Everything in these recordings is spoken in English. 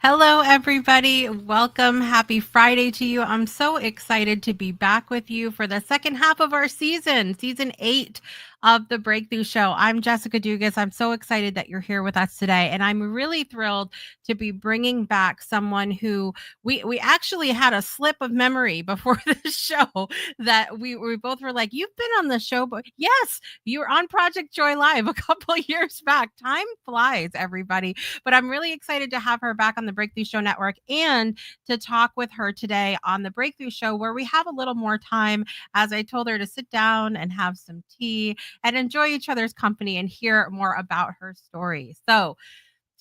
Hello, everybody. Welcome. Happy Friday to you. I'm so excited to be back with you for the second half of our season 8 of the Breakthrough Show. I'm Jessica Dugas. I'm so excited that you're here with us today. And I'm really thrilled to be bringing back someone who we actually had a slip of memory before the show that we both were like, you've been on the show, but yes, you were on Project Joy Live a couple years back. Time flies, everybody. But I'm really excited to have her back on the Breakthrough Show Network and to talk with her today on the Breakthrough Show, where we have a little more time, as I told her, to sit down and have some tea and enjoy each other's company and hear more about her story. So,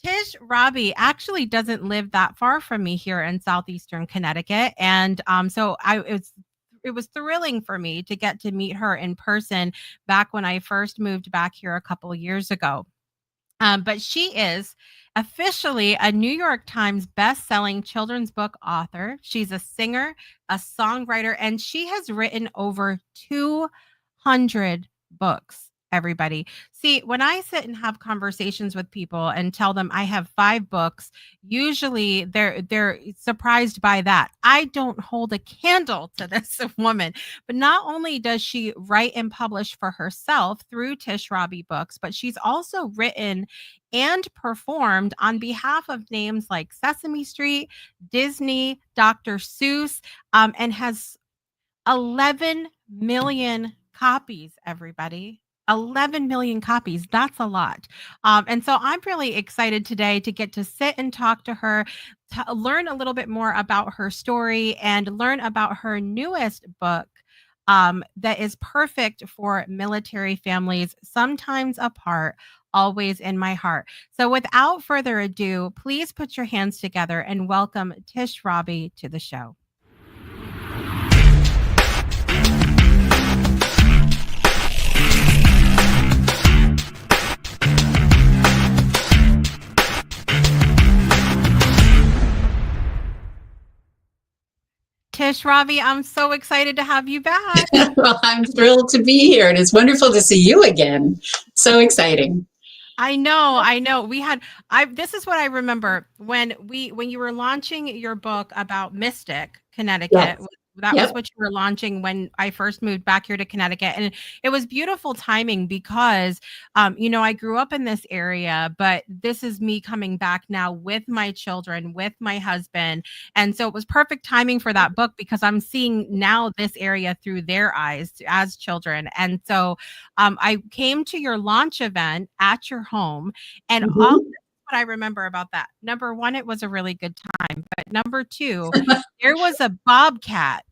Tish Rabe actually doesn't live that far from me here in southeastern Connecticut, and it was thrilling for me to get to meet her in person back when I first moved back here a couple years ago. But she is officially a New York Times best-selling children's book author. She's a singer, a songwriter, and she has written over 200 books. Everybody. See, when I sit and have conversations with people and tell them I have 5 books, usually they're surprised by that. I don't hold a candle to this woman. But not only does she write and publish for herself through Tish Rabe Books, but she's also written and performed on behalf of names like Sesame Street, Disney, Dr. Seuss, and has 11 million copies, everybody. 11 million copies. That's a lot. And so I'm really excited today to get to sit and talk to her, to learn a little bit more about her story and learn about her newest book that is perfect for military families, sometimes apart, always in my heart. So without further ado, please put your hands together and welcome Tish Rabe to the show. Tish Rabe, I'm so excited to have you back. Well, I'm thrilled to be here, and it's wonderful to see you again. So exciting. I know. This is what I remember when you were launching your book about Mystic, Connecticut. Yes. That was Yep. what you were launching when I first moved back here to Connecticut. And it was beautiful timing because I grew up in this area, but this is me coming back now with my children, with my husband. And so it was perfect timing for that book because I'm seeing now this area through their eyes as children. And so I came to your launch event at your home, and all Mhm. what I remember about that. Number one, it was a really good time. But number two, there was a bobcat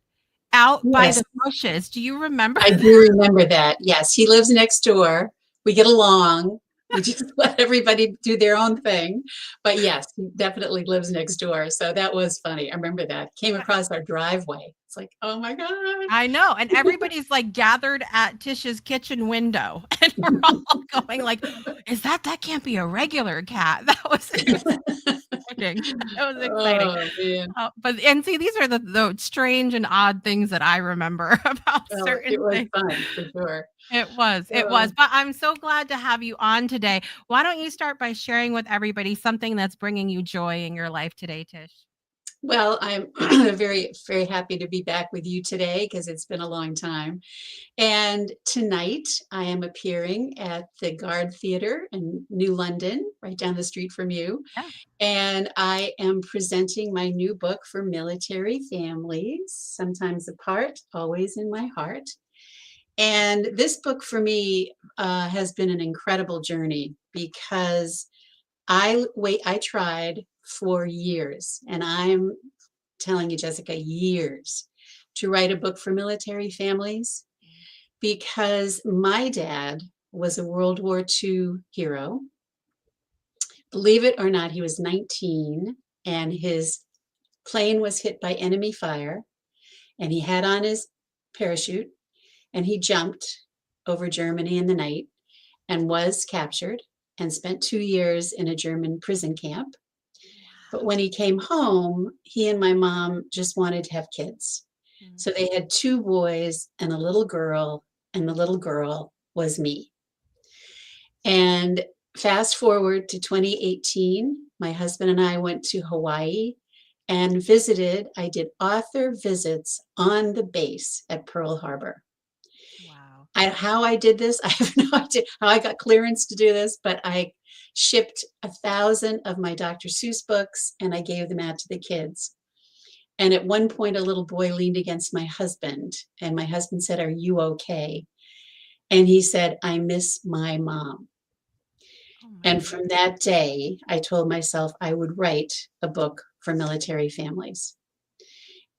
out by Yes, the bushes. Do you remember I that? do remember that. Yes, he lives next door. We get along. We just let everybody do their own thing. But yes, he definitely lives next door. So that was funny. I remember that. Came across our driveway. It's like, oh my God. I know. And everybody's like gathered at Tish's kitchen window. And we're all going like, that can't be a regular cat. That was exciting. That was exciting. Oh man. But see, these are the strange and odd things that I remember about Well, it certain was things. fun for sure. It was. But I'm so glad to have you on today. Why don't you start by sharing with everybody something that's bringing you joy in your life today, Tish? Well, I'm very, very happy to be back with you today because it's been a long time. And tonight I am appearing at the Guard Theatre in New London, right down the street from you. Yeah. And I am presenting my new book for military families, Sometimes Apart, Always in My Heart. And this book for me has been an incredible journey because I tried for years, and I'm telling you, Jessica, years to write a book for military families because my dad was a World War II hero. Believe it or not, he was 19 and his plane was hit by enemy fire, and he had on his parachute and he jumped over Germany in the night and was captured and spent 2 years in a German prison camp. But when he came home, he and my mom just wanted to have kids. Mhm. So they had 2 boys and a little girl, and the little girl was me. And Fast forward to 2018, my husband and I went to Hawaii and visited. I did author visits on the base at Pearl Harbor. Wow. How I did this, I have no idea how I got clearance to do this, but I shipped 1,000 of my Dr. Seuss books and I gave them out to the kids. And at one point, a little boy leaned against my husband, and my husband said, "Are you okay?" And he said, "I miss my mom." Oh my And goodness. from that day, I told myself I would write a book for military families.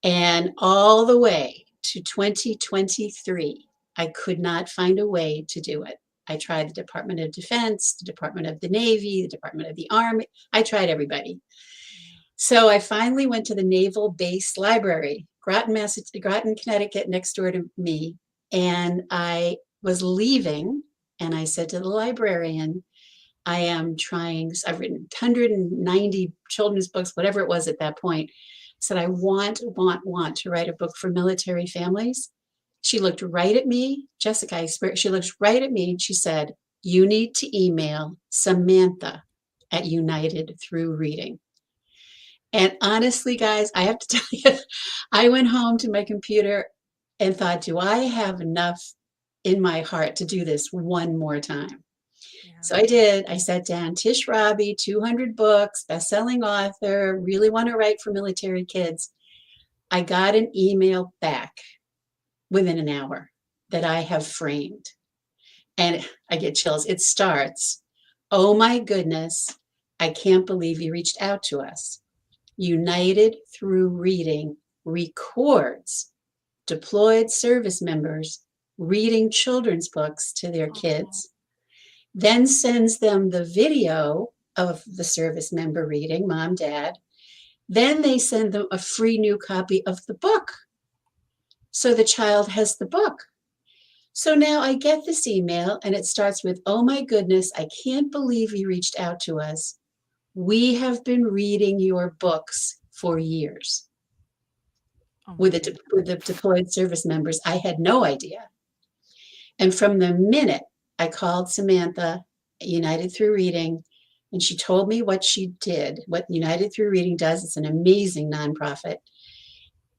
And all the way to 2023, I could not find a way to do it. I tried the Department of Defense, the Department of the Navy, the Department of the Army. I tried everybody. Yeah. So I finally went to the Naval Base Library, Groton, Connecticut, next door to me. And I was leaving, and I said to the librarian, I am trying, I've written 190 children's books, whatever it was at that point. I said, I want to write a book for military families. She looked right at me, Jessica, I swear, she looked right at me and she said, you need to email Samantha at United Through Reading. And honestly, guys, I have to tell you, I went home to my computer and thought, do I have enough in my heart to do this one more time? Yeah. So I did. I sat down, Tish Rabe, 200 books, best-selling author, really want to write for military kids. I got an email back within an hour that I have framed. And I get chills. It starts, oh my goodness, I can't believe you reached out to us. United Through Reading records deployed service members reading children's books to their kids, then sends them the video of the service member reading, mom, dad. Then they send them a free new copy of the book. So the child has the book. So now I get this email and it starts with, oh my goodness, I can't believe you reached out to us. We have been reading your books for years. Oh my With goodness. with the deployed service members, I had no idea. And from the minute I called Samantha at United Through Reading, and she told me what she did, what United Through Reading does, it's an amazing nonprofit.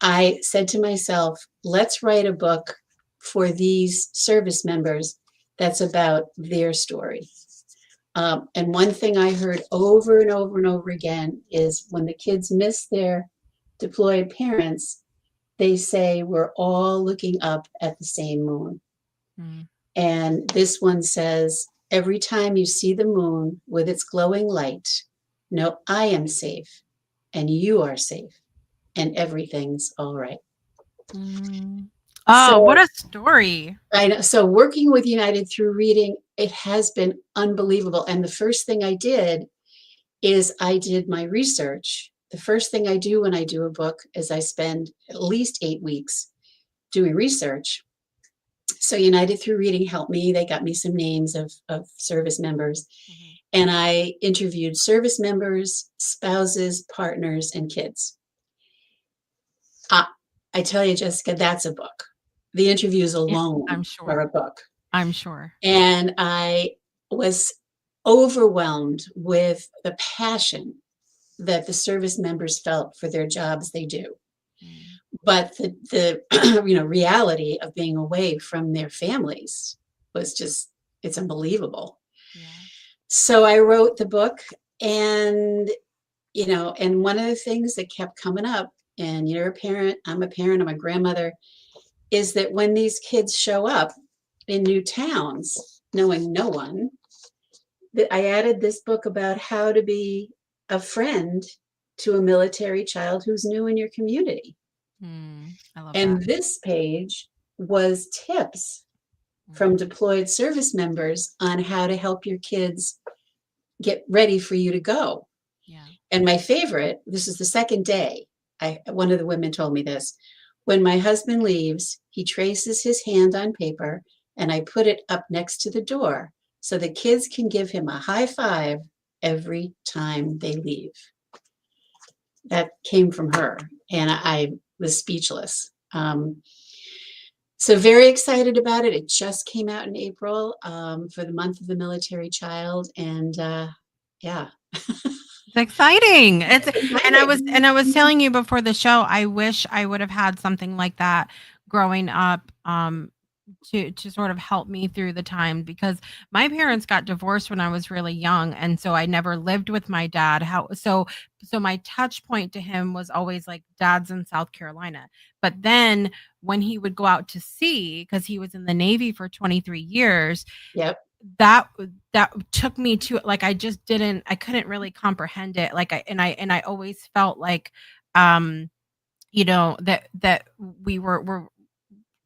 I said to myself, let's write a book for these service members that's about their story. And one thing I heard over and over and over again is when the kids miss their deployed parents, they say, we're all looking up at the same moon. Mm. And this one says, every time you see the moon with its glowing light, know I am safe and you are safe and everything's all right. Mm. So Oh, what a story. I know. So working with United Through Reading, it has been unbelievable. And the first thing I did is I did my research. The first thing I do when I do a book is I spend at least 8 weeks doing research. So United Through Reading helped me. They got me some names of service members. Mhm. And I interviewed service members, spouses, partners, and kids. I tell you, Jessica, that's a book. The interviews Yeah, alone I'm are sure. a book. I'm sure. And I was overwhelmed with the passion that the service members felt for their jobs they do. Mm. But the reality of being away from their families was just, it's unbelievable. Yeah. So I wrote the book, and and one of the things that kept coming up, and you're a parent, I'm a grandmother, is that when these kids show up in new towns, knowing no one, that I added this book about how to be a friend to a military child who's new in your community. I love that. And this page was tips from Mm. deployed service members on how to help your kids get ready for you to go. Yeah. And my favorite, this is the second day, one of the women told me this. When my husband leaves, he traces his hand on paper and I put it up next to the door so the kids can give him a high five every time they leave. That came from her, and I was speechless. So very excited about it. It just came out in April for the month of the military child, and yeah, It's exciting. It's it's and exciting. I was telling you before the show, I wish I would have had something like that growing up, to sort of help me through the time, because my parents got divorced when I was really young, and so I never lived with my dad. So my touch point to him was always like dad's in South Carolina. But then when he would go out to sea, because he was in the Navy for 23 years, Yep. that that took me to, like, I couldn't really comprehend it, like, I always felt like, um that we were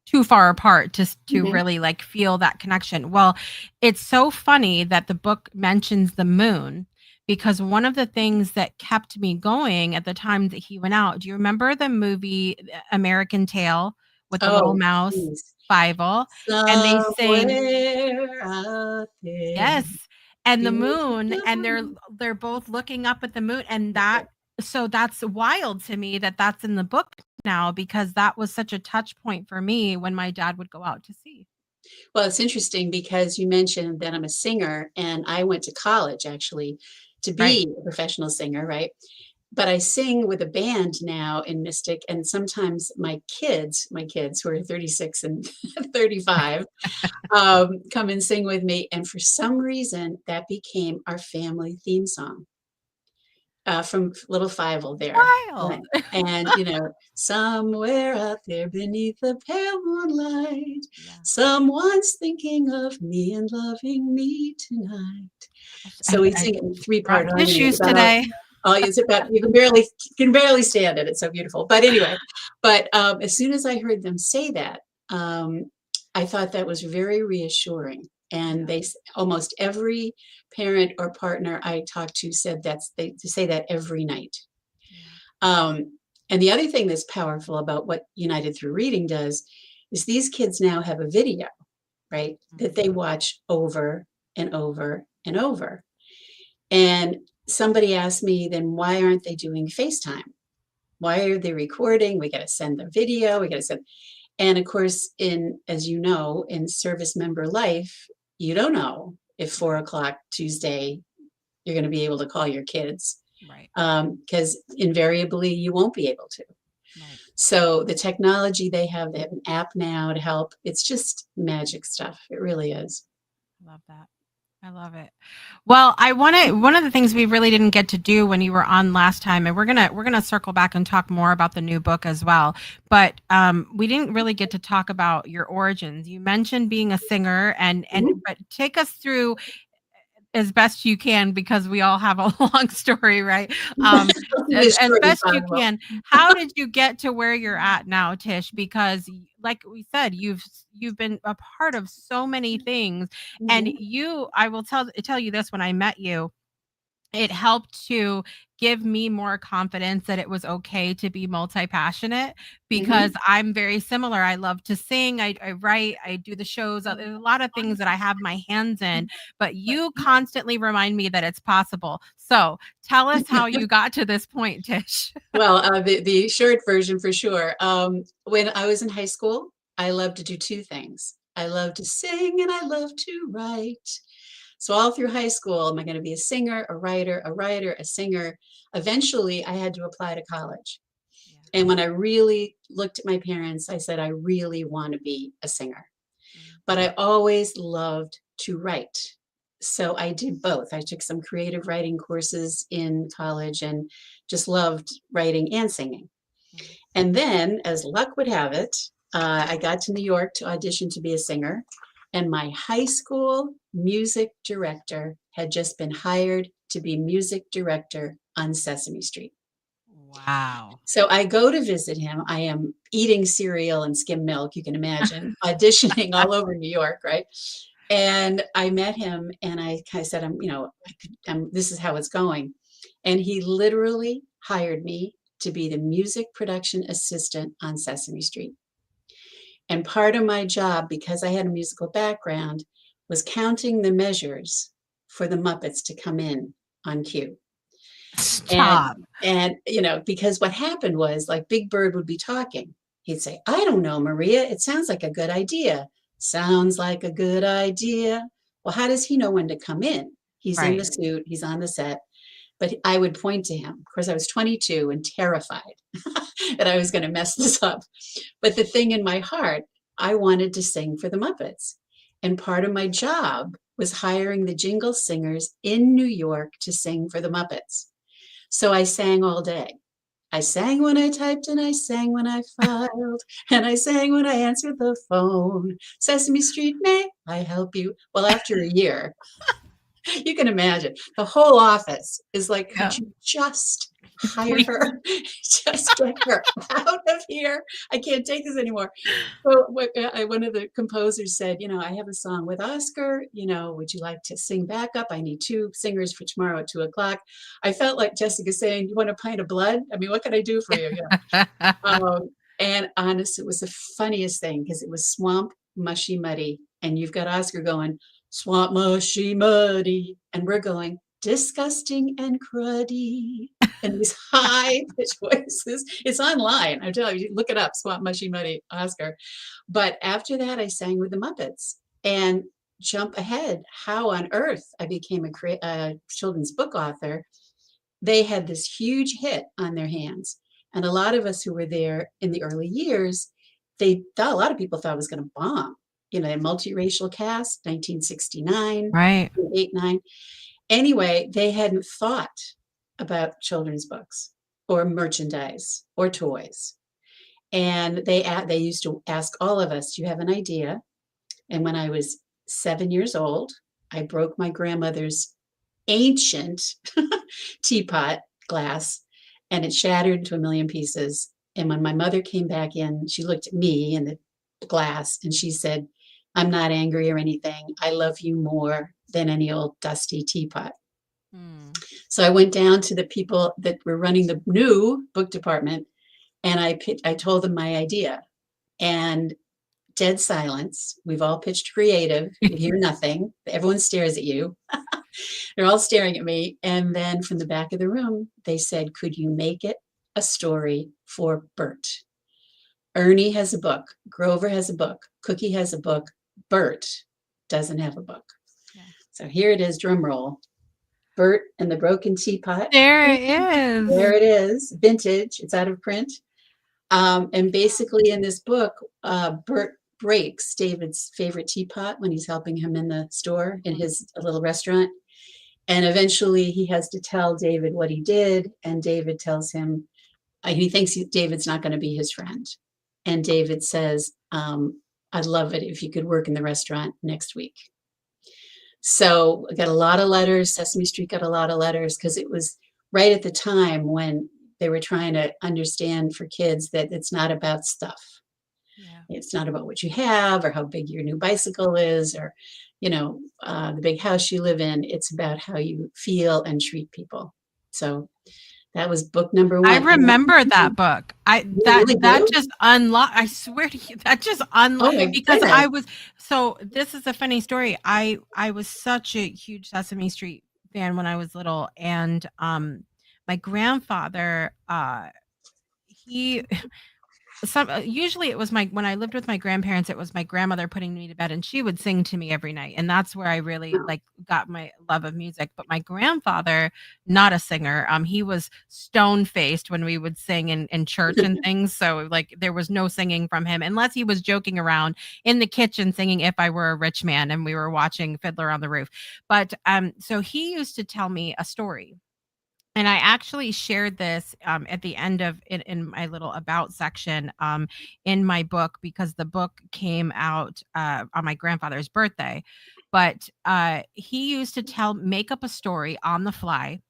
too far apart to Mhm. really like feel that connection. Well, it's so funny that the book mentions the moon, because one of the things that kept me going at the time that he went out, do you remember the movie American Tail with the little Oh, mouse geez. Fievel? And they sing, Somewhere out there yes, and the beneath moon, the and moon. they're both looking up at the moon, and that's wild to me that that's in the book now, because that was such a touch point for me when my dad would go out to sea. Well, it's interesting because you mentioned that I'm a singer, and I went to college actually to Right. be a professional singer, right? But I sing with a band now in Mystic, and sometimes my kids who are 36 and 35, come and sing with me. And for some reason, that became our family theme song from Little Fievel there. Wild. Right. And, somewhere out there beneath the pale moonlight, Yeah. someone's thinking of me and loving me tonight. So we I sing it in three-part brought harmony. It's tissues about all, today. it's about you can barely stand it. It's so beautiful. But anyway, as soon as I heard them say that, um, I thought that was very reassuring. And Yeah. almost every parent or partner I talked to said they say that every night. Yeah. Um, and the other thing that's powerful about what United Through Reading does is these kids now have a video, right, that Mhm. they watch over and over and over. And somebody asked me, then why aren't they doing FaceTime? Why are they recording? We got to send the video. We got to send. And of course, as you know, in service member life, you don't know if Yeah. 4 o'clock Tuesday you're going to be able to call your kids, Right. because invariably you won't be able to. Right. So the technology they have an app now to help. It's just magic stuff. It really is. Love that. I love it. Well, I want to one of the things we really didn't get to do when you were on last time, and we're going to circle back and talk more about the new book as well. But we didn't really get to talk about your origins. You mentioned being a singer, and Mhm. but take us through as best you can, because we all have a long story, right? As As short as best you possible. can. How did you get to where you're at now, Tish? Because like we said, you've been a part of so many things, and Mhm. I will tell you this: when I met you, it helped to give me more confidence that it was okay to be multi-passionate, because Mhm. I'm very similar. I love to sing, I write, I do the shows. There's a lot of things that I have my hands in, but you constantly remind me that it's possible. So tell us how you got to this point, Tish. Well, the short version for sure. When I was in high school, I loved to do two things. I love to sing and I love to write. So all through high school, am I going to be a singer, a writer, a singer? Eventually, I had to apply to college. Yeah. And when I really looked at my parents, I said, I really want to be a singer. Mm. But I always loved to write. So I did both. I took some creative writing courses in college and just loved writing and singing. Mm. And then, as luck would have it, I got to New York to audition to be a singer. And my high school music director had just been hired to be music director on Sesame Street. Wow. So I go to visit him. I am eating cereal and skim milk, you can imagine, auditioning all over New York, right? And I met him and I said, this is how it's going. And he literally hired me to be the music production assistant on Sesame Street. And part of my job, because I had a musical background, was counting the measures for the Muppets to come in on cue. And Stop. because what happened was like Big Bird would be talking. He'd say, I don't know, Maria. It sounds like a good idea. Sounds like a good idea. Well, how does he know when to come in? He's in the Right. suit, he's on the set, but I would point to him. Of course, I was 22 and terrified that I was going to mess this up. But the thing in my heart, I wanted to sing for the Muppets. And part of my job was hiring the jingle singers in New York to sing for the Muppets. So I sang all day. I sang when I typed and I sang when I filed and I sang when I answered the phone. Sesame Street, may I help you? Well, after a year, you can imagine the whole office is like, could Yeah. you just hire her? Just get her out of here. I can't take this anymore. So one of the composers said, I have a song with Oscar, would you like to sing backup? I need 2 singers for tomorrow at 2:00. I felt like Jessica saying, you want a pint of blood? I mean, what can I do for you? And honest, it was the funniest thing because it was swamp, mushy, muddy. And you've got Oscar going, swamp, mushy, muddy. And we're going, disgusting and cruddy. And these high pitched voices. It's online. I tell you, look it up, swamp, mushy, muddy, Oscar. But after that, I sang with the Muppets. And jump ahead, how on earth I became a children's book author. They had this huge hit on their hands. And a lot of us who were there in the early years, they thought, a lot of people thought it was going to bomb. A multiracial cast, 1969, Right. 8, 9. Anyway, they hadn't thought about children's books or merchandise or toys. And they used to ask all of us, do you have an idea? And when I was 7 years old, I broke my grandmother's ancient teapot glass and it shattered into a million pieces. And when my mother came back in, she looked at me in the glass and she said, I'm not angry or anything. I love you more than any old dusty teapot. So I went down to the people that were running the new book department and I told them my idea. And dead silence. We've all pitched creative. You hear nothing. Everyone stares at you. They're all staring at me. And then from the back of the room, they said, could you make it a story for Bert? Ernie has a book. Grover has a book. Cookie has a book. Bert doesn't have a book. Yeah. So here it is, drum roll. Bert and the Broken Teapot. There it is. There it is. Vintage. It's out of print. And basically in this book, Bert breaks David's favorite teapot when he's helping him in the store in his little restaurant. And eventually he has to tell David what he did. And David tells him, he thinks David's not going to be his friend. And David says, I'd love it if you could work in the restaurant next week. So I got a lot of letters. Sesame Street got a lot of letters because it was right at the time when they were trying to understand for kids that it's not about stuff. Yeah. It's not about what you have or how big your new bicycle is or, the big house you live in. It's about how you feel and treat people. So that was book number 1. I remember that book. That just unlocked. I swear to you, that just unlocked because I was. So this is a funny story. I was such a huge Sesame Street fan when I was little, and my grandfather, usually it was when I lived with my grandparents, it was my grandmother putting me to bed and she would sing to me every night. And that's where I really got my love of music. But my grandfather, not a singer, he was stone faced when we would sing in church and things. So there was no singing from him unless he was joking around in the kitchen singing If I Were a Rich Man and we were watching Fiddler on the Roof. But so he used to tell me a story. And I actually shared this at the end of in my little about section in my book because the book came out on my grandfather's birthday. But he used to make up a story on the fly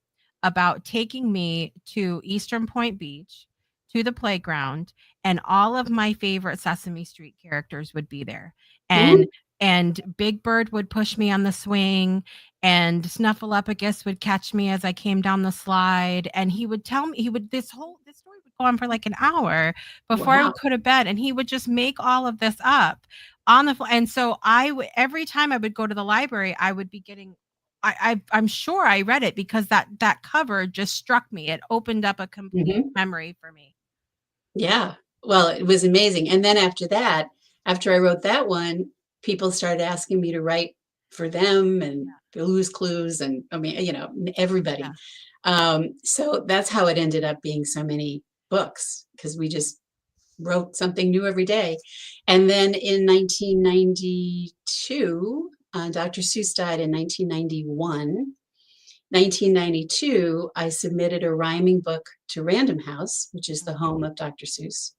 about taking me to Eastern Point Beach to the playground, and all of my favorite Sesame Street characters would be there. And Big Bird would push me on the swing, and Snuffleupagus would catch me as I came down the slide. And he would tell me, this story would go on for like an hour before I would go to bed. And he would just make all of this up on the fly. And so every time I would go to the library, I would be getting, I'm sure I read it because that cover just struck me. It opened up a complete memory for me. Yeah. Well, it was amazing. And then after that, after I wrote that one, people started asking me to write for them and Blue's Clues, and I mean, everybody. Yeah. So that's how it ended up being so many books, because we just wrote something new every day. And then in 1992, Dr. Seuss died in 1991. 1992, I submitted a rhyming book to Random House, which is the home of Dr. Seuss.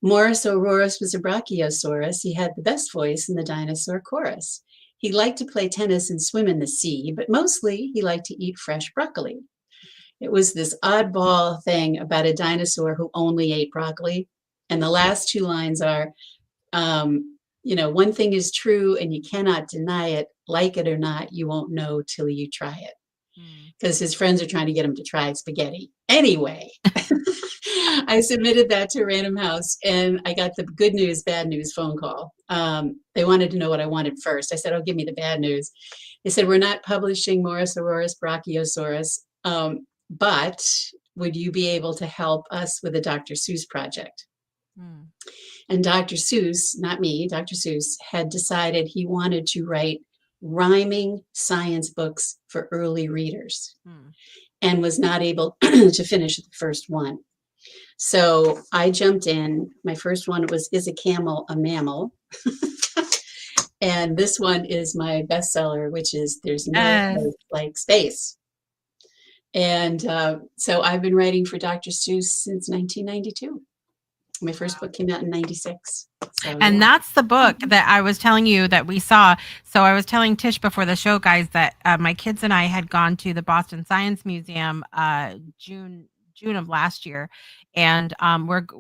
Morris Aurorus was a brachiosaurus. He had the best voice in the dinosaur chorus. He liked to play tennis and swim in the sea, but mostly he liked to eat fresh broccoli. It was this oddball thing about a dinosaur who only ate broccoli. And the last two lines are, one thing is true and you cannot deny it. Like it or not, you won't know till you try it. Because his friends are trying to get him to try spaghetti. Anyway, I submitted that to Random House, and I got the good news, bad news phone call. They wanted to know what I wanted first. I said, "Oh, give me the bad news." They said, "We're not publishing Morris Aurorus brachiosaurus, but would you be able to help us with a Dr. Seuss project?" And Dr. Seuss, not me, Dr. Seuss had decided he wanted to write rhyming science books for early readers and was not able to finish the first one. So I jumped in. My first one was Is a Camel a Mammal? And this one is my bestseller, which is There's No Place Like Space. And so I've been writing for Dr. Seuss since 1992. My first book came out in 96. So, And that's the book that I was telling you that we saw. So I was telling Tish before the show, guys, that my kids and I had gone to the Boston Science Museum June of last year, and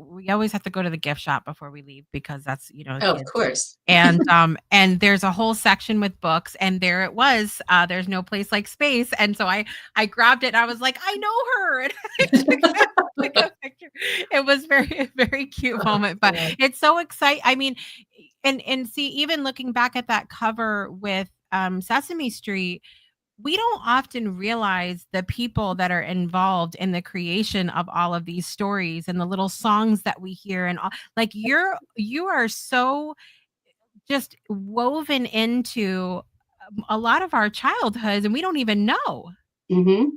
we always have to go to the gift shop before we leave because that's of kids. course. And there's a whole section with books, and there it was. There's no place like space, and so I grabbed it. And I was like, I know her. And I took a picture. It was very cute moment, but it's so exciting. I mean, and see, even looking back at that cover with Sesame Street, we don't often realize the people that are involved in the creation of all of these stories and the little songs that we hear and all. Like you are so just woven into a lot of our childhoods, and we don't even know. Mm-hmm.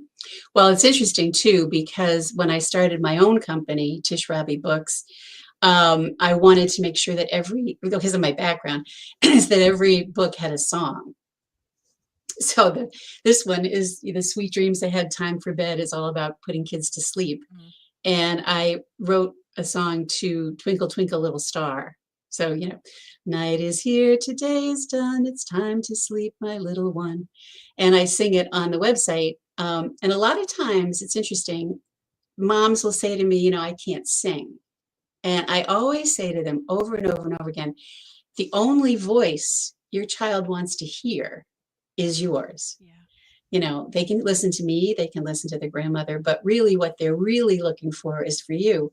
Well, it's interesting too, because when I started my own company, Tish Rabe Books, I wanted to make sure that because of my background, is that every book had a song. So this one is The Sweet Dreams Ahead, Time for Bed is all about putting kids to sleep. And I wrote a song to Twinkle, Twinkle, Little Star. So, night is here, today is done, it's time to sleep, my little one. And I sing it on the website. And a lot of times it's interesting, moms will say to me, I can't sing. And I always say to them over and over and over again, the only voice your child wants to hear is yours. They can listen to me, they can listen to their grandmother, but really what they're really looking for is for you.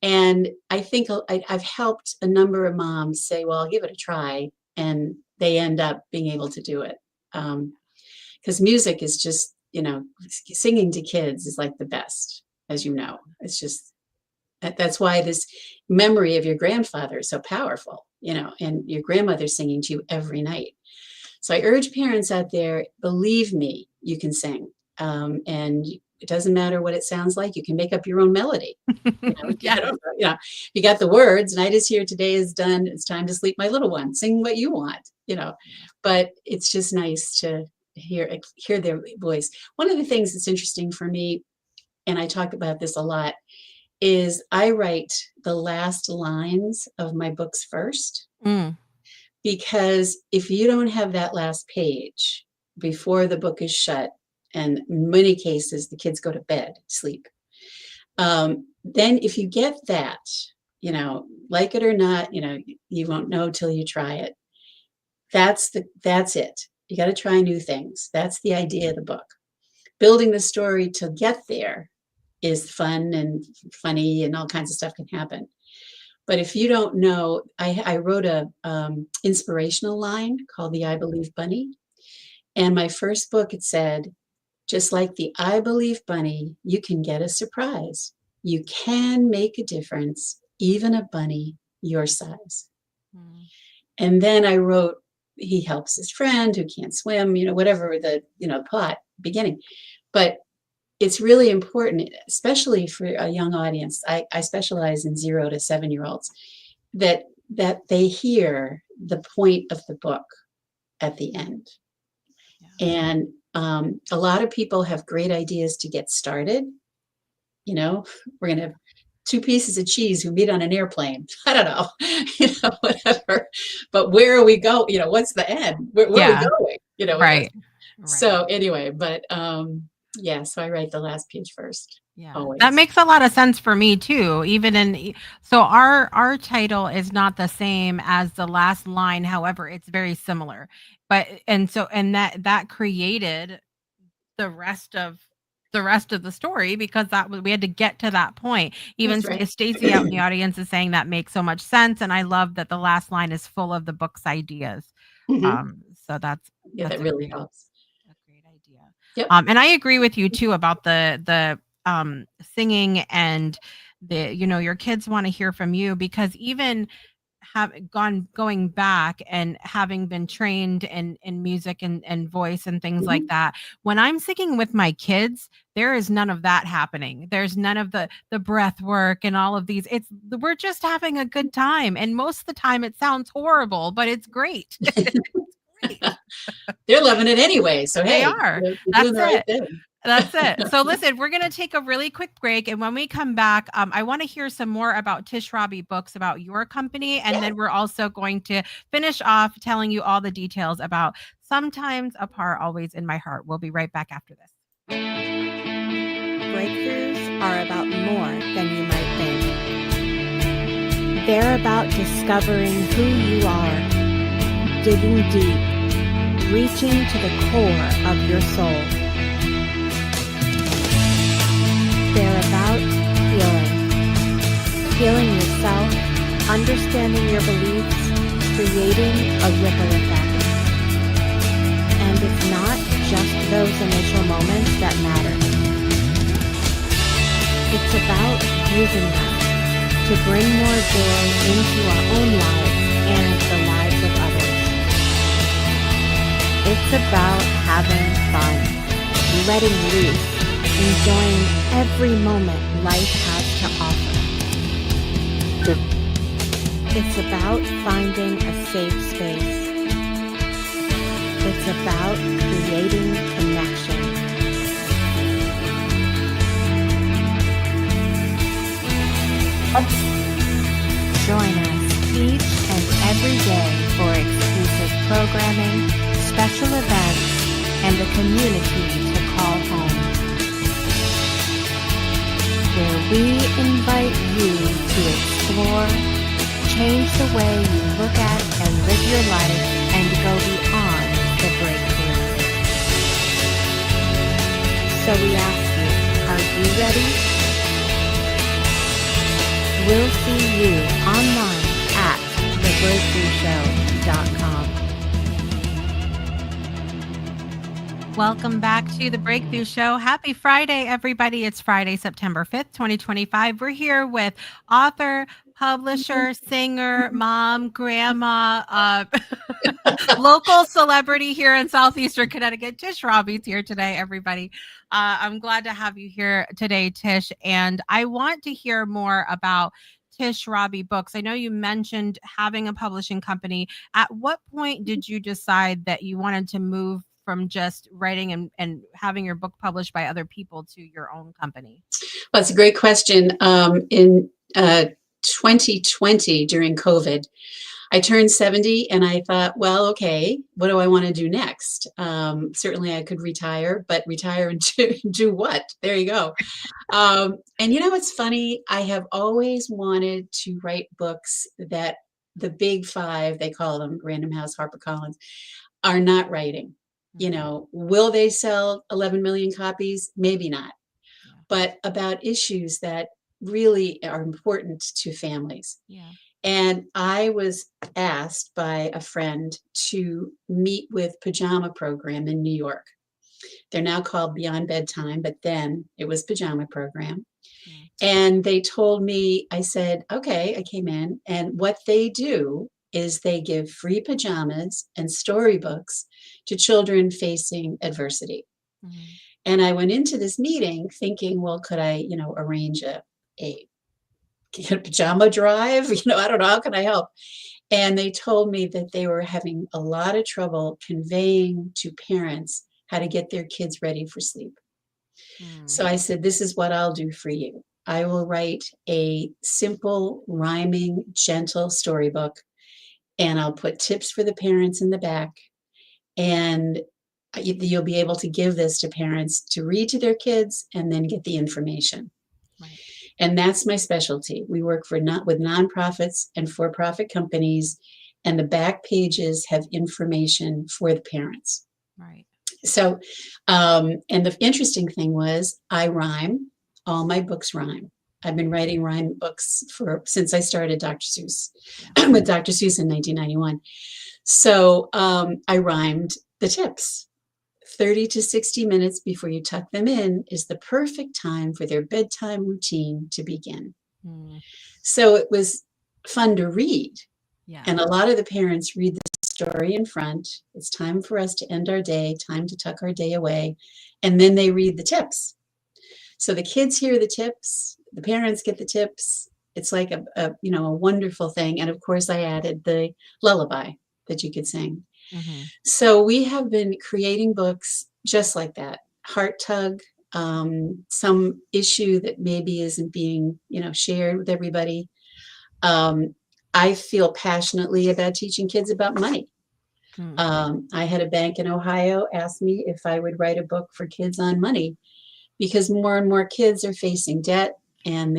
And I think I've helped a number of moms say, well, I'll give it a try. And they end up being able to do it. Because music is just, singing to kids is like the best, as you know. It's just, that's why this memory of your grandfather is so powerful, and your grandmother singing to you every night. So I urge parents out there, believe me, you can sing. And it doesn't matter what it sounds like. You can make up your own melody. You got the words, night is here, today is done, it's time to sleep, my little one. Sing what you want, But it's just nice to hear their voice. One of the things that's interesting for me, and I talk about this a lot, is I write the last lines of my books first. Because if you don't have that last page before the book is shut, and in many cases, the kids go to bed, sleep, then if you get that, like it or not, you won't know till you try it. That's it. You got to try new things. That's the idea of the book. Building the story to get there is fun and funny, and all kinds of stuff can happen. But if you don't know, I wrote a inspirational line called the I Believe Bunny. And my first book, it said, just like the I Believe Bunny, you can get a surprise. You can make a difference even a bunny your size. Mm. And then I wrote, he helps his friend who can't swim, whatever the, plot beginning. But it's really important, especially for a young audience. I specialize in 0 to 7-year-olds, that they hear the point of the book at the end. Yeah. And a lot of people have great ideas to get started. We're going to have 2 pieces of cheese who meet on an airplane. I don't know, whatever. But where are we going? What's the end? Where are we Yeah. going? With this? Right. Right. So anyway, but yeah, so I write the last page first. Yeah. Always. That makes a lot of sense for me too. So our title is not the same as the last line, however, it's very similar. And that created the rest of the story, because we had to get to that point. Even That's right. Stacy out in the audience is saying that makes so much sense, and I love that the last line is full of the book's ideas. Mhm. So Yeah, that a really great helps. a great idea. Yep. And I agree with you too about the singing, and your kids want to hear from you, because even going back and having been trained in music and voice and things like Mhm. that, when I'm singing with my kids, there is none of that happening. There's none of the breath work and all of these. We're just having a good time, and most of the time it sounds horrible, but it's great. It's great. They're loving it anyway. So They hey, are. you're doing That's the right it. thing. That's it. So listen, we're going to take a really quick break. And when we come back, I want to hear some more about Tish Rabe books, about your company. And then we're also going to finish off telling you all the details about Sometimes Apart, Always in My Heart. We'll be right back after this. Breakthroughs are about more than you might think. They're about discovering who you are, digging deep, reaching to the core of your soul. They're about healing yourself, understanding your beliefs, creating a ripple effect. And it's not just those initial moments that matter. It's about using them to bring more joy into our own lives and the lives of others. It's about having fun, letting loose, enjoying every moment life has to offer. It's about finding a safe space. It's about creating connection. Join us each and every day for exclusive programming, special events, and a community to call home, where we invite you to explore, change the way you look at and live your life, and go beyond the breakthrough. So we ask you, are you ready? We'll see you online at thebreakthroughshow.com. Welcome back to the Breakthrough Show. Happy Friday, everybody. It's Friday, September 5th, 2025. We're here with author, publisher, singer, mom, grandma, local celebrity here in Southeastern Connecticut. Tish Rabe's here today, everybody. I'm glad to have you here today, Tish. And I want to hear more about Tish Rabe books. I know you mentioned having a publishing company. At what point did you decide that you wanted to move from just writing and having your book published by other people to your own company? Well, it's a great question. In 2020, during COVID, I turned 70 and I thought, well, okay, what do I want to do next? Certainly I could retire, but retire and do what? There you go. And it's funny. I have always wanted to write books that the big five, they call them, Random House, HarperCollins, are not writing. Will they sell 11 million copies? Maybe not. Yeah. But about issues that really are important to families. Yeah. And I was asked by a friend to meet with Pajama Program in New York. They're now called Beyond Bedtime, but then it was Pajama Program. Yeah. And they told me, I said, okay, I came in. And what they do is they give free pajamas and storybooks to children facing adversity. Mhm. And I went into this meeting thinking, well, could I, arrange a pajama drive? I don't know, how can I help? And they told me that they were having a lot of trouble conveying to parents how to get their kids ready for sleep. So I said, this is what I'll do for you. I will write a simple, rhyming, gentle storybook, and I'll put tips for the parents in the back. And you'll be able to give this to parents to read to their kids and then get the information. Right. And that's my specialty. We work with nonprofits and for-profit companies, and the back pages have information for the parents. Right. So, and the interesting thing was I rhyme. All my books rhyme. I've been writing rhyme books since I started Dr. Seuss, with Dr. Seuss in 1991. So I rhymed the tips. 30 to 60 minutes before you tuck them in is the perfect time for their bedtime routine to begin. So it was fun to read. Yeah. And a lot of the parents read the story in front. It's time for us to end our day, time to tuck our day away. And then they read the tips. So the kids hear the tips, the parents get the tips. It's like a wonderful thing. And of course I added the lullaby that you could sing. So we have been creating books just like that. Heart tug, some issue that maybe isn't being, shared with everybody. I feel passionately about teaching kids about money. I had a bank in Ohio ask me if I would write a book for kids on money, because more and more kids are facing debt, and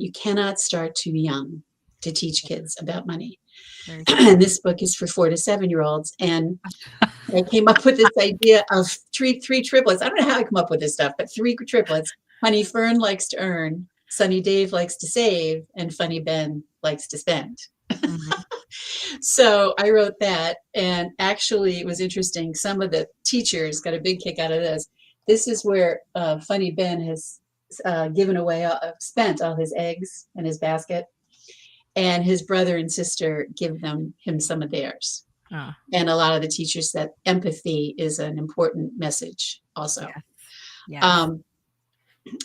you cannot start too young to teach kids about money. And this book is for 4 to 7-year-olds. And I came up with this idea of three triplets. I don't know how I come up with this stuff, but 3 triplets. Honey Fern likes to earn, Sunny Dave likes to save, and Funny Ben likes to spend. So I wrote that, and actually it was interesting. Some of the teachers got a big kick out of this. This is where Funny Ben has spent all his eggs in his basket, and his brother and sister give him some of theirs. And a lot of the teachers said empathy is an important message also.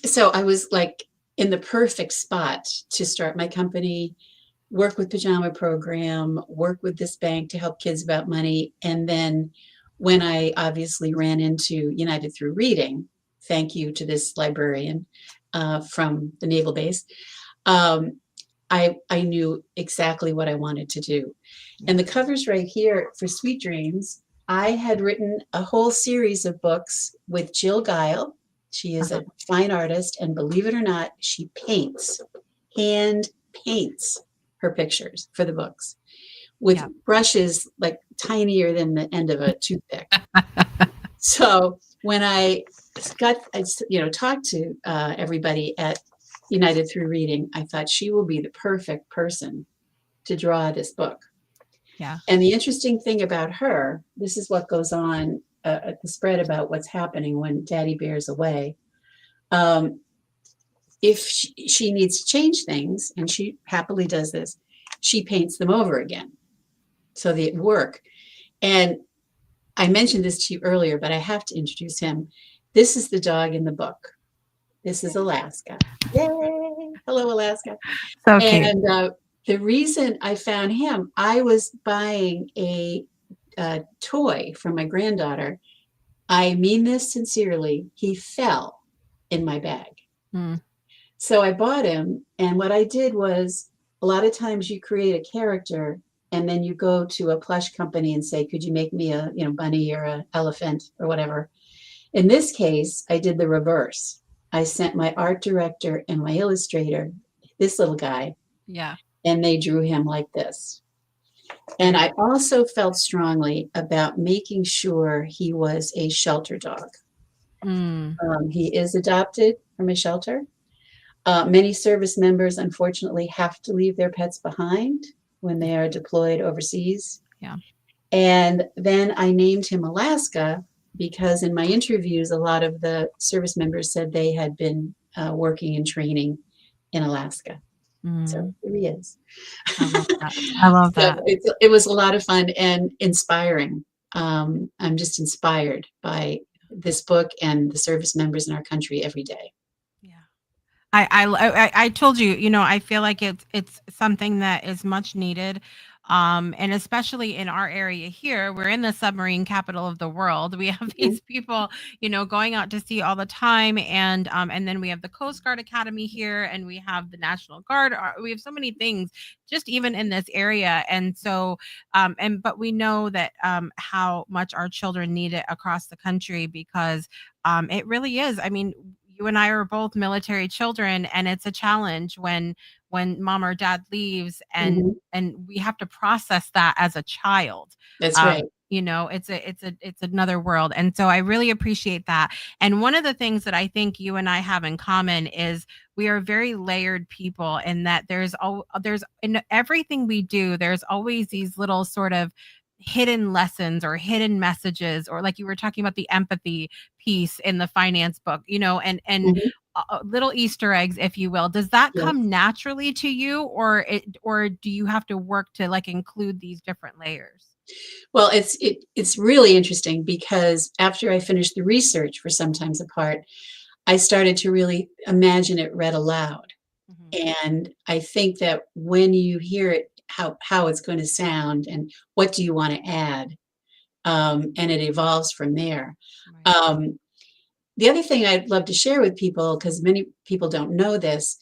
So I was like in the perfect spot to start my company, work with Pajama Program, work with this bank to help kids about money. And then when I obviously ran into United Through Reading, thank you to this librarian from the Naval Base, I knew exactly what I wanted to do. And the covers right here for Sweet Dreams, I had written a whole series of books with Jill Guile. She is a fine artist, and believe it or not, she hand paints her pictures for the books with brushes like tinier than the end of a toothpick. So when I talked to everybody at United Through Reading, I thought she will be the perfect person to draw this book. And the interesting thing about her, this is what goes on at the spread about what's happening when Daddy Bear's away. If she needs to change things, and she happily does this, she paints them over again so they work. And I mentioned this to you earlier, but I have to introduce him. This is the dog in the book. This is Alaska. Yay! Hello, Alaska. So cute. And the reason I found him, I was buying a toy for my granddaughter. I mean this sincerely. He fell in my bag. So I bought him. And what I did was, a lot of times you create a character and then you go to a plush company and say, could you make me a bunny or an elephant or whatever? In this case, I did the reverse. I sent my art director and my illustrator, this little guy, and they drew him like this. And I also felt strongly about making sure he was a shelter dog. He is adopted from a shelter. Many service members, unfortunately, have to leave their pets behind when they are deployed overseas. And then I named him Alaska because in my interviews, a lot of the service members said they had been working and training in Alaska. So here he is. I love that. I love So that. it was a lot of fun and inspiring. I'm just inspired by this book and the service members in our country every day. Yeah. I told you, I feel like it's something that is much needed. And especially in our area here, we're in the submarine capital of the world. We have Mhm. these people, going out to sea all the time. And then we have the Coast Guard Academy here, and we have the National Guard. We have so many things just even in this area. And so but we know that how much our children need it across the country because it really is. I mean, you and I are both military children, and it's a challenge when mom or dad leaves, and Mhm. we have to process that as a child. That's right. It's another world. And so I really appreciate that. And one of the things that I think you and I have in common is we are very layered people, and that there's in everything we do, there's always these little sort of hidden lessons or hidden messages, or like you were talking about the empathy piece in the finance book, Mhm. little Easter eggs, if you will. Does that Yes. come naturally to you, or do you have to work to like include these different layers? Well, it's really interesting because after I finished the research for Sometimes Apart, I started to really imagine it read aloud. Mhm. And I think that when you hear it, how it's going to sound and what do you want to add, and it evolves from there. Right. Um, the other thing I'd love to share with people, because many people don't know this,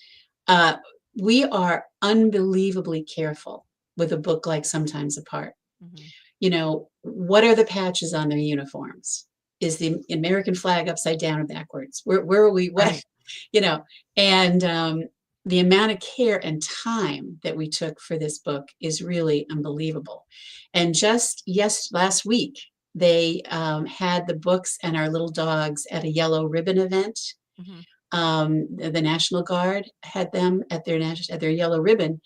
uh, we are unbelievably careful with a book like Sometimes Apart. Mhm. What are the patches on their uniforms? Is the American flag upside down or backwards? Where are we? What, Right. you know, and the amount of care and time that we took for this book is really unbelievable. And just last week, they had the books and our little dogs at a yellow ribbon event. Mhm. The National Guard had them at their yellow ribbon,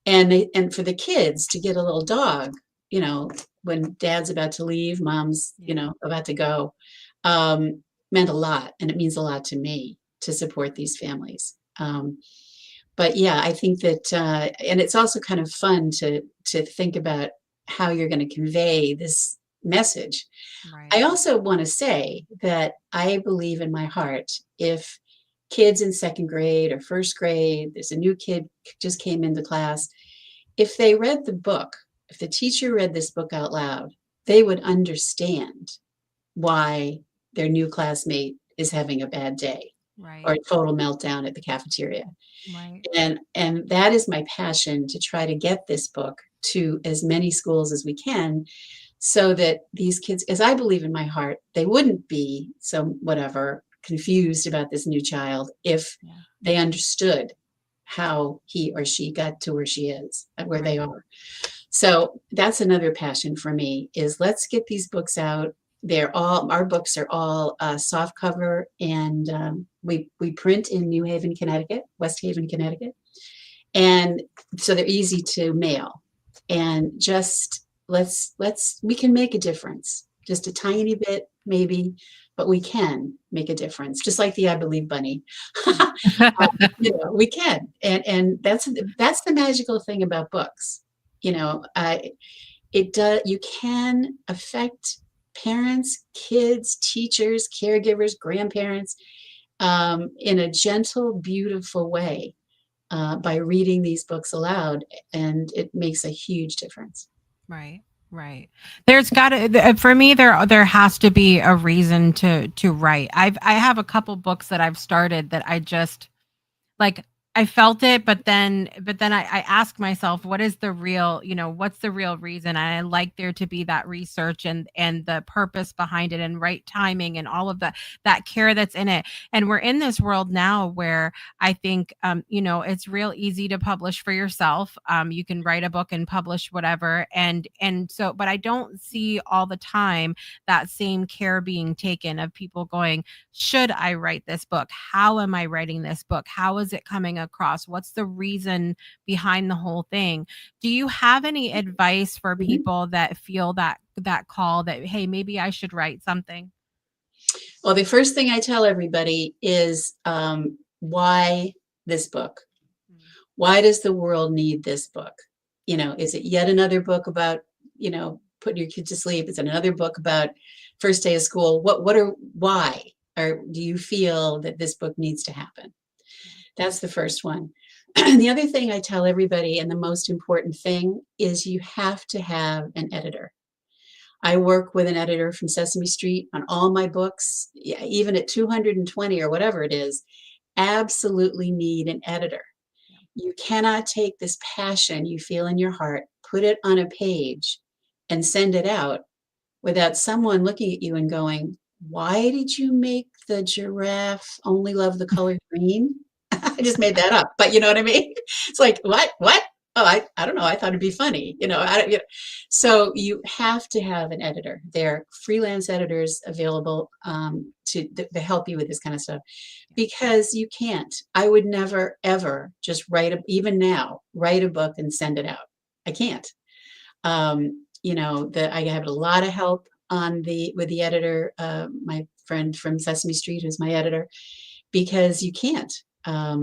and for the kids to get a little dog, you know, when dad's about to leave, mom's, Yeah. about to go, um, meant a lot, and it means a lot to me to support these families. But yeah, I think that, and it's also kind of fun to think about how you're going to convey this message. I Right. also want to say that I believe in my heart if kids in second grade or first grade, there's a new kid just came into class, if they read the book, if the teacher read this book out loud, they would understand why their new classmate is having a bad day or Right. a total meltdown at the cafeteria. Right. And that is my passion, to try to get this book to as many schools as we can, so that these kids, as I believe in my heart, they wouldn't be so whatever confused about this new child if Yeah. they understood how he or she got to where she is and where they Right. are. So that's another passion for me, is let's get these books out. Our books are all soft cover, and we print in New Haven, Connecticut, West Haven, Connecticut. And so they're easy to mail. And just we can make a difference, just a tiny bit maybe, but we can make a difference, just like the I Believe Bunny. We can. And that's the magical thing about books. It does, you can affect parents, kids, teachers, caregivers, grandparents, in a gentle, beautiful way, by reading these books aloud, and it makes a huge difference. Right. Right. There's got to for me there has to be a reason to write. I have a couple books that I've started that I just like. I felt it, but then I ask myself, what is the real, what's the real reason? I like there to be that research and the purpose behind it, and right timing, and all of that care that's in it. And we're in this world now where I think it's real easy to publish for yourself. You can write a book and publish whatever, and so but I don't see all the time that same care being taken of people going, should I write this book? How am I writing this book? How is it coming across? What's the reason behind the whole thing? Do you have any advice for Mhm. people that feel that call that, hey, maybe I should write something? Well, the first thing I tell everybody is, why this book? Why does the world need this book? Is it yet another book about, putting your kid to sleep? Is it another book about first day of school? Why? Or do you feel that this book needs to happen? That's the first one. The other thing I tell everybody, and the most important thing, is you have to have an editor. I work with an editor from Sesame Street on all my books, even at 220 or whatever it is. Absolutely need an editor. You cannot take this passion you feel in your heart, put it on a page, and send it out without someone looking at you and going, why did you make the giraffe only love the color green? I just made that up, but you know what I mean? It's like, what? Oh, I don't know. I thought it'd be funny. So you have to have an editor. There are freelance editors available to help you with this kind of stuff, because you can't. I would never, ever just even now, write a book and send it out. I can't. I have a lot of help with the editor, my friend from Sesame Street, who's my editor, because you can't, have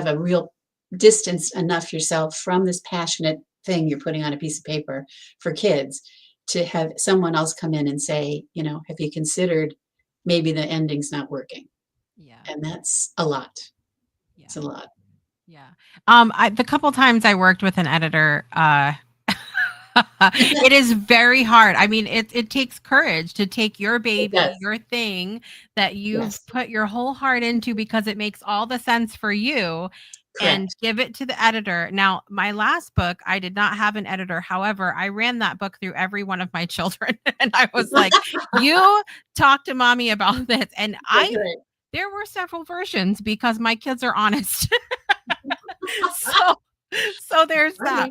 a real distance enough yourself from this passionate thing you're putting on a piece of paper for kids to have someone else come in and say, have you considered maybe the ending's not working? Yeah. And that's a lot. Yeah. It's a lot. Yeah. The couple times I worked with an editor, it is very hard. I mean, it takes courage to take your baby, your thing that you've put your whole heart into because it makes all the sense for you. Correct. And give it to the editor. Now, my last book, I did not have an editor. However, I ran that book through every one of my children. And I was like, you talk to mommy about this. And there were several versions because my kids are honest. So there's that.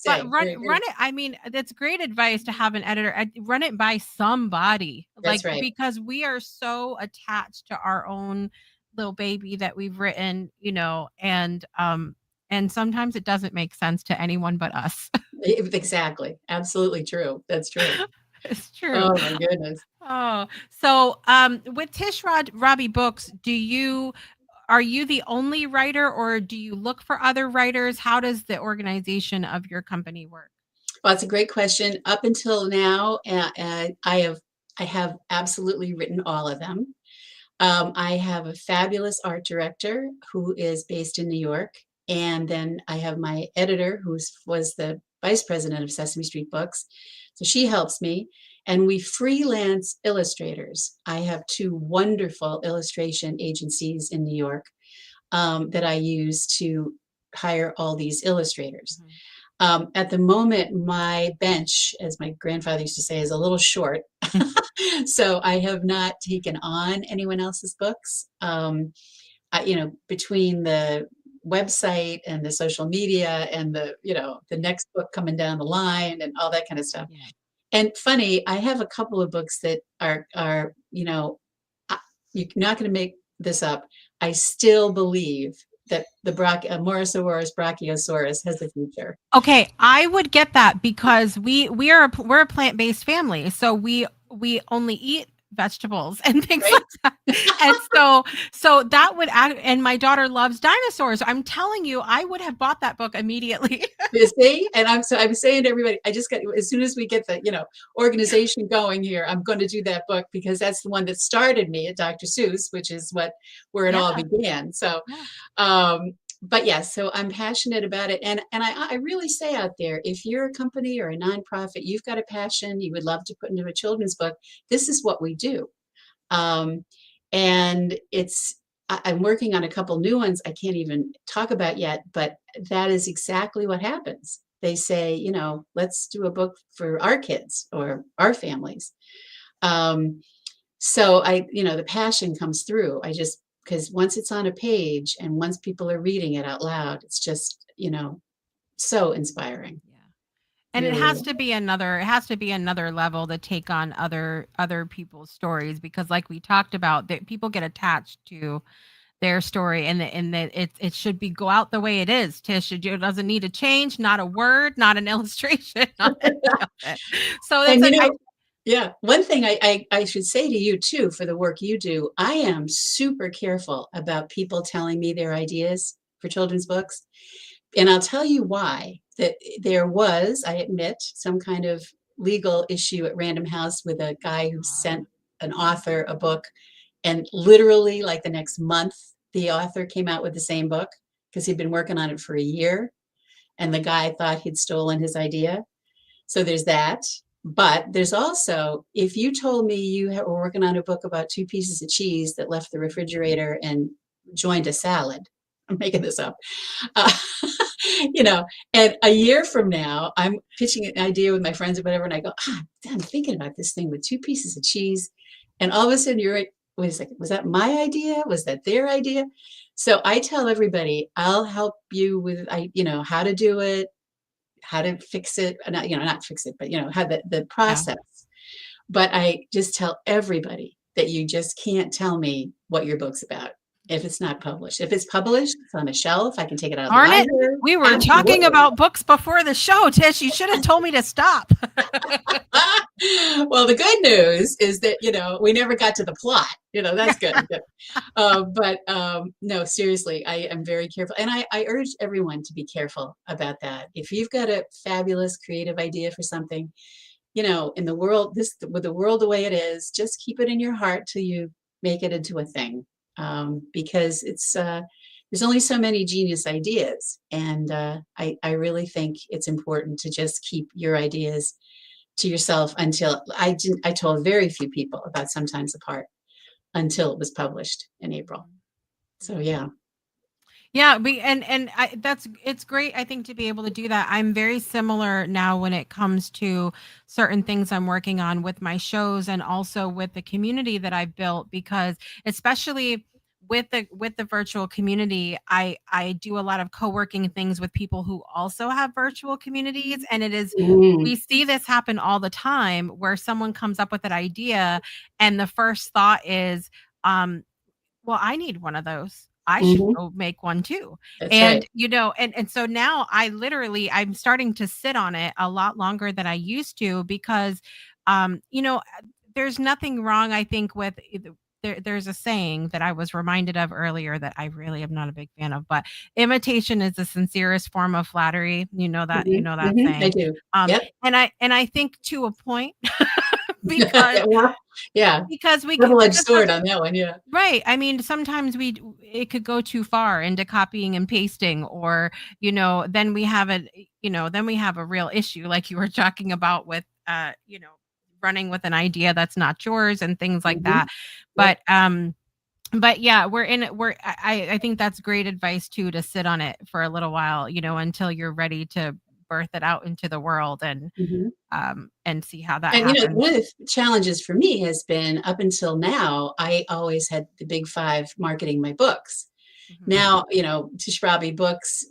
But run it. I mean, that's great advice to have an editor. Run it by somebody. That's right. Because we are so attached to our own little baby that we've written, and sometimes it doesn't make sense to anyone but us. Exactly. Absolutely true. That's true. It's true. Oh my goodness. Oh, so with Tish Rabe books, are you the only writer, or do you look for other writers? How does the organization of your company work? Well, it's a great question. Up until now, I have absolutely written all of them. I have a fabulous art director who is based in New York. And then I have my editor, who was the vice president of Sesame Street Books. So she helps me. And we freelance illustrators. I have 2 wonderful illustration agencies in New York that I use to hire all these illustrators. Mm-hmm. At the moment, my bench, as my grandfather used to say, is a little short. So I have not taken on anyone else's books. Between the website and the social media and the next book coming down the line and all that kind of stuff. Yeah. And funny, I have a couple of books that are you're not going to make this up. I still believe that the Morosaurus brachiosaurus has a future. Okay, I would get that because we're a plant-based family, so we only eat vegetables and things like that. And so that would act, and my daughter loves dinosaurs. I'm telling you, I would have bought that book immediately. You see? And I'm saying to everybody, as soon as we get the, organization going here, I'm going to do that book because that's the one that started me at Dr. Seuss, which is where it all began. So, but yes, so I'm passionate about it. And I really say out there, if you're a company or a nonprofit, you've got a passion, you would love to put into a children's book, this is what we do. And I'm working on a couple new ones I can't even talk about yet, but that is exactly what happens. They say, let's do a book for our kids or our families. So the passion comes through. Because once it's on a page and once people are reading it out loud, it's just, so inspiring. Yeah. And really. It has to be another level to take on other people's stories, because like we talked about, that people get attached to their story and that it should go out the way it is. Tish, it doesn't need to change, not a word, not an illustration. So that's yeah. One thing I should say to you too, for the work you do, I am super careful about people telling me their ideas. for children's books. And I'll tell you why. That there was, I admit, some kind of legal issue at Random House with a guy who sent an author a book, and literally like the next month, the author came out with the same book because he'd been working on it for a year, and the guy thought he'd stolen his idea. So there's that. But there's also, if you told me you were working on a book about 2 pieces of cheese that left the refrigerator and joined a salad, I'm making this up, uh, you know, and a year from now, I'm pitching an idea with my friends or whatever, and I go, I'm thinking about this thing with 2 pieces of cheese. And all of a sudden you're like, wait a second, was that my idea? Was that their idea? So I tell everybody, I'll help you with, how to do it, how to fix it, not fix it, but how the process. But I just tell everybody that you just can't tell me what your book's about if it's not published. If it's published, it's on a shelf, I can take it out of the library. We were talking about books before the show, Tish. You should have told me to stop. Well, the good news is that, we never got to the plot. That's good. But no, seriously, I am very careful. And I urge everyone to be careful about that. If you've got a fabulous creative idea for something, in the world, with the world the way it is, just keep it in your heart till you make it into a thing. Because it's there's only so many genius ideas. And I really think it's important to just keep your ideas to yourself until I told very few people about Sometimes Apart until it was published in April. So yeah. Yeah, it's great, I think, to be able to do that. I'm very similar now when it comes to certain things I'm working on with my shows and also with the community that I've built, because especially with the virtual community, I do a lot of co-working things with people who also have virtual communities, and we see this happen all the time where someone comes up with an idea and the first thought is, well, I need one of those. I should go make one too. That's And, right. and so now I'm starting to sit on it a lot longer than I used to, because, there's nothing wrong, I think, with there's a saying that I was reminded of earlier that I really am not a big fan of, but imitation is the sincerest form of flattery. That I saying. do. Yep. And I think to a point, because Yeah. because we Double-edged sword on that one. Yeah. right. I mean, sometimes it could go too far into copying and pasting, or, then we have a real issue like you were talking about with, running with an idea that's not yours and things like that. Yep. But yeah, I think that's great advice too, to sit on it for a little while, until you're ready to birth it out into the world and see how that happens. One of the challenges for me has been, up until now, I always had the big 5 marketing my books. Now, Tish Rabe books,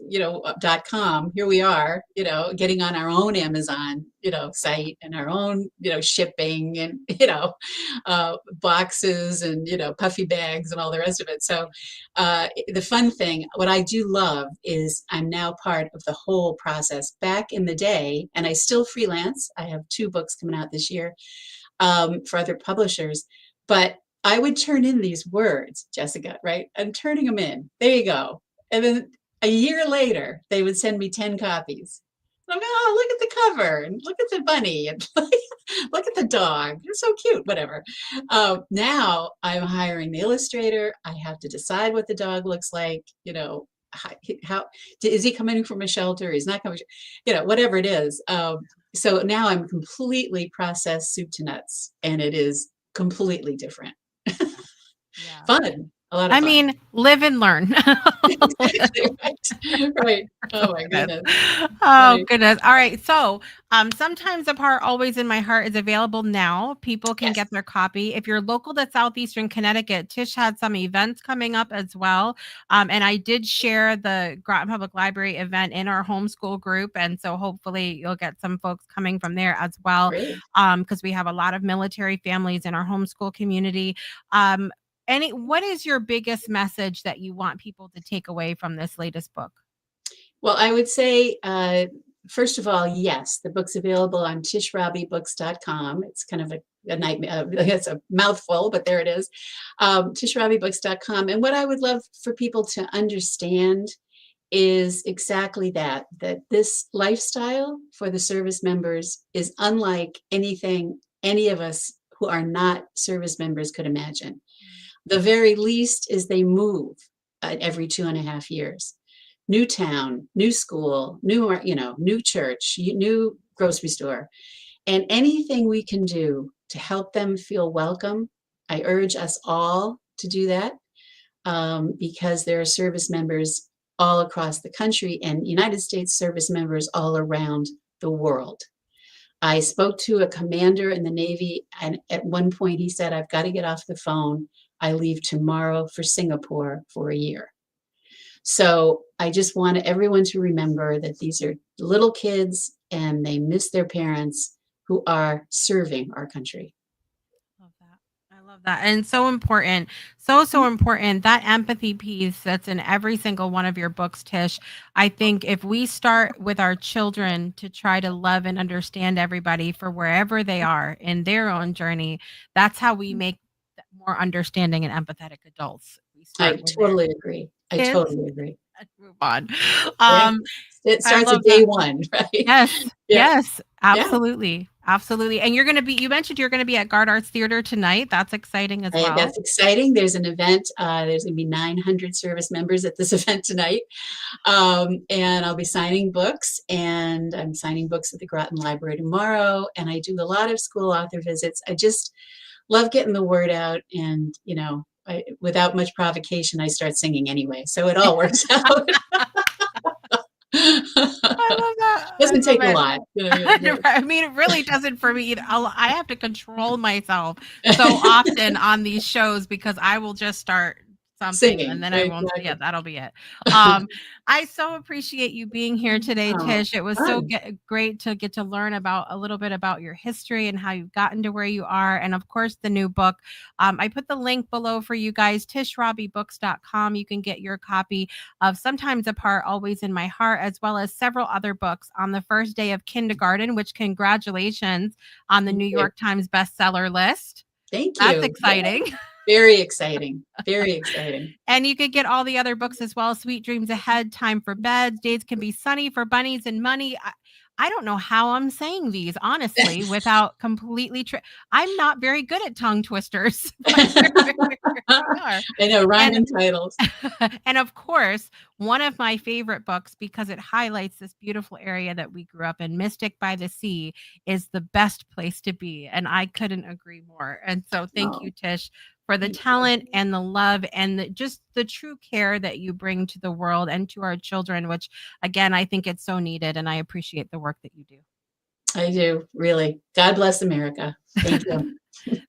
.com, here we are, getting on our own Amazon, site, and our own, shipping and, boxes and, puffy bags and all the rest of it. So the fun thing, what I do love is I'm now part of the whole process. Back in the day, and I still freelance, I have 2 books coming out this year for other publishers, but I would turn in these words, Jessica, right? I'm turning them in. There you go. And then a year later, they would send me 10 copies. I'm like, oh, look at the cover, and look at the bunny, and look at the dog. They're so cute, whatever. Now I'm hiring the illustrator. I have to decide what the dog looks like, how is he coming from a shelter? He's not coming, whatever it is. So now I'm completely processed soup to nuts, and it is completely different. Yeah. Fun. A lot of fun. I mean, live and learn. Right. Oh my goodness. Oh goodness. All right. So Sometimes Apart, Always in My Heart is available now. People can get their copy. If you're local to Southeastern Connecticut, Tish had some events coming up as well. And I did share the Groton Public Library event in our homeschool group. And so hopefully you'll get some folks coming from there as well. Because we have a lot of military families in our homeschool community. What is your biggest message that you want people to take away from this latest book? Well, I would say, first of all, yes, the book's available on tishrabebooks.com. It's kind of a nightmare. It's a mouthful, but there it is. Tishrabebooks.com. And what I would love for people to understand is exactly that this lifestyle for the service members is unlike anything any of us who are not service members could imagine. The very least is they move every 2.5 years. New town, new school, new church, new grocery store. And anything we can do to help them feel welcome, I urge us all to do that, because there are service members all across the country and United States service members all around the world. I spoke to a commander in the Navy, and at one point he said, I've got to get off the phone. I leave tomorrow for Singapore for a year. So I just want everyone to remember that these are little kids and they miss their parents who are serving our country. Love that. I love that. And so important. So important. That empathy piece that's in every single one of your books, Tish. I think if we start with our children to try to love and understand everybody for wherever they are in their own journey, that's how we make more understanding and empathetic adults. We I start with totally agree. I kids. totally agree. Let's move on. Yeah. It I starts love at day that. one, right? Yes. Yeah. Yes. Absolutely. Absolutely. And you mentioned you're going to be at Guard Arts Theater tonight. That's exciting as well. That's exciting. There's an event. There's going to be 900 service members at this event tonight. And I'll be signing books, and I'm signing books at the Groton Library tomorrow. And I do a lot of school author visits. I just love getting the word out. And, without much provocation, I start singing anyway. So it all works out. I love that. Doesn't take a lot. I mean, it really doesn't for me either. I have to control myself so often on these shows because I will just start something Singing, and then I won't. exactly. Yeah, that'll be it. I so appreciate you being here today, Tish. It was so great to get to learn about a little bit about your history and how you've gotten to where you are. And of course, the new book. I put the link below for you guys, tishrabebooks.com. You can get your copy of Sometimes Apart, Always in My Heart, as well as several other books on the first day of kindergarten, which congratulations on the New York Times bestseller list. Thank you. That's exciting. Yeah. Very exciting. Very exciting. And you could get all the other books as well. Sweet Dreams Ahead, Time for Bed, Days Can Be Sunny, For Bunnies and Money. I don't know how I'm saying these, honestly, without completely... I'm not very good at tongue twisters. I know, rhyming titles. And of course, one of my favorite books, because it highlights this beautiful area that we grew up in, Mystic by the Sea, is the best place to be. And I couldn't agree more. And so thank you, Tish, for the talent and the love and just the true care that you bring to the world and to our children, which, again, I think it's so needed. And I appreciate the work that you do. I do, really. God bless America. Thank you.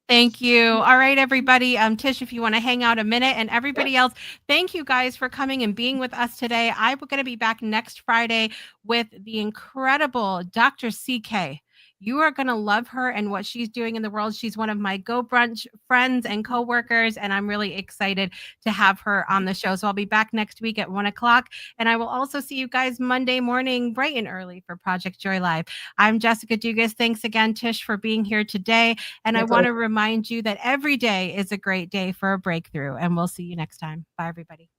Thank you. All right, everybody. Tish, if you want to hang out a minute, and everybody else, thank you guys for coming and being with us today. I'm going to be back next Friday with the incredible Dr. CK. You are going to love her and what she's doing in the world. She's one of my Go Brunch friends and coworkers, and I'm really excited to have her on the show. So I'll be back next week at 1:00, and I will also see you guys Monday morning bright and early for Project Joy Live. I'm Jessica Dugas. Thanks again, Tish, for being here today. And I want to remind you that every day is a great day for a breakthrough, and we'll see you next time. Bye, everybody.